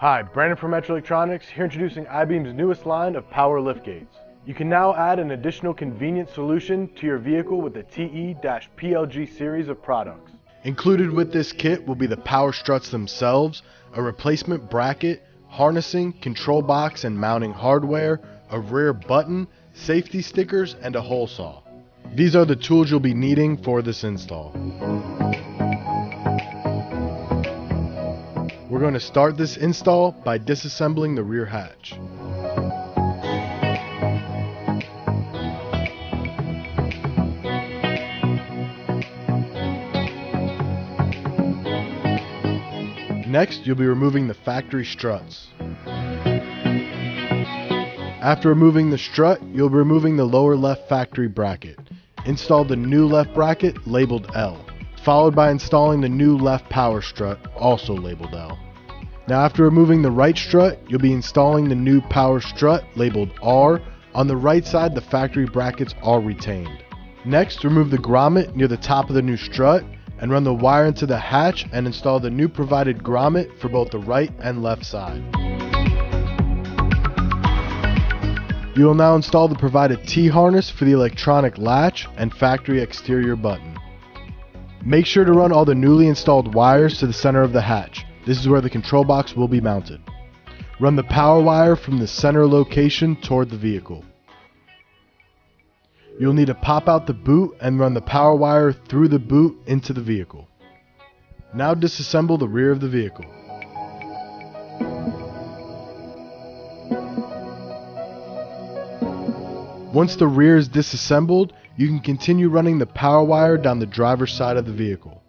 Hi, Brandon from Metra Electronics, here introducing iBEAM's newest line of power liftgates. You can now add an additional convenient solution to your vehicle with the TE-PLG series of products. Included with this kit will be the power struts themselves, a replacement bracket, harnessing, control box and mounting hardware, a rear button, safety stickers, and a hole saw. These are the tools you'll be needing for this install. We're going to start this install by disassembling the rear hatch. Next, you'll be removing the factory struts. After removing the strut, you'll be removing the lower left factory bracket. Install the new left bracket labeled L, followed by installing the new left power strut, also labeled L. Now after removing the right strut, you'll be installing the new power strut labeled R. On the right side, the factory brackets are retained. Next, remove the grommet near the top of the new strut and run the wire into the hatch and install the new provided grommet for both the right and left side. You will now install the provided T-harness for the electronic latch and factory exterior button. Make sure to run all the newly installed wires to the center of the hatch. This is where the control box will be mounted. Run the power wire from the center location toward the vehicle. You'll need to pop out the boot and run the power wire through the boot into the vehicle. Now disassemble the rear of the vehicle. Once the rear is disassembled, you can continue running the power wire down the driver's side of the vehicle.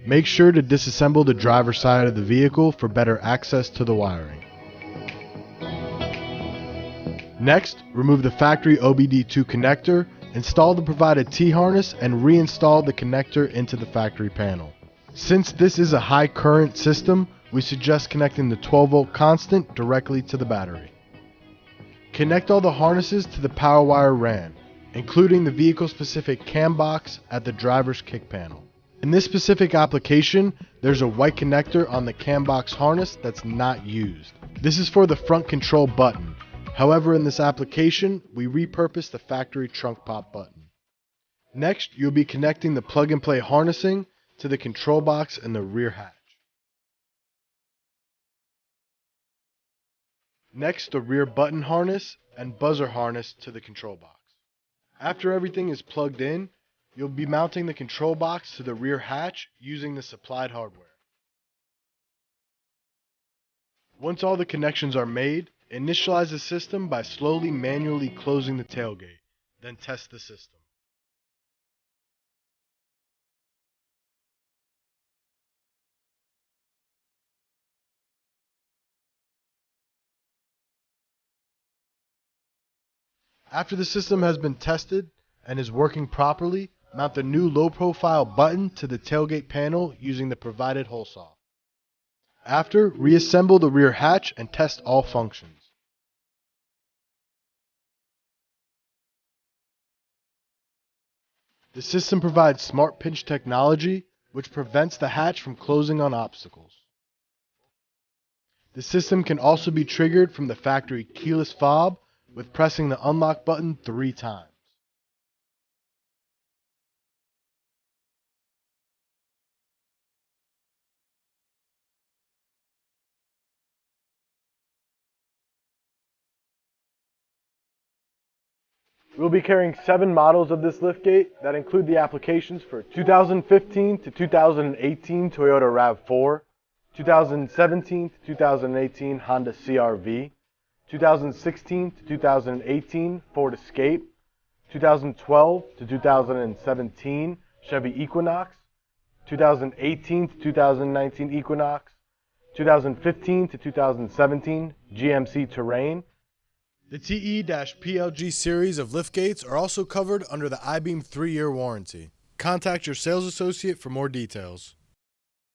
Make sure to disassemble the driver's side of the vehicle for better access to the wiring. Next, remove the factory OBD2 connector, install the provided T-harness, and reinstall the connector into the factory panel. Since this is a high current system, we suggest connecting the 12-volt constant directly to the battery. Connect all the harnesses to the power wire RAN, including the vehicle-specific cam box at the driver's kick panel. In this specific application, there's a white connector on the cam box harness that's not used. This is for the front control button. However, in this application, we repurposed the factory trunk pop button. Next, you'll be connecting the plug-and-play harnessing to the control box in the rear hatch. Next, the rear button harness and buzzer harness to the control box. After everything is plugged in, you'll be mounting the control box to the rear hatch using the supplied hardware. Once all the connections are made, initialize the system by slowly manually closing the tailgate, then test the system. After the system has been tested and is working properly, mount the new low-profile button to the tailgate panel using the provided hole saw. After, reassemble the rear hatch and test all functions. The system provides smart pinch technology, which prevents the hatch from closing on obstacles. The system can also be triggered from the factory keyless fob with pressing the unlock button 3 times. We'll be carrying 7 models of this liftgate that include the applications for 2015 to 2018 Toyota RAV4, 2017 to 2018 Honda CR-V, 2016 to 2018 Ford Escape, 2012 to 2017 Chevy Equinox, 2018 to 2019 Equinox, 2015 to 2017 GMC Terrain. The TE-PLG series of liftgates are also covered under the iBEAM 3-year warranty. Contact your sales associate for more details.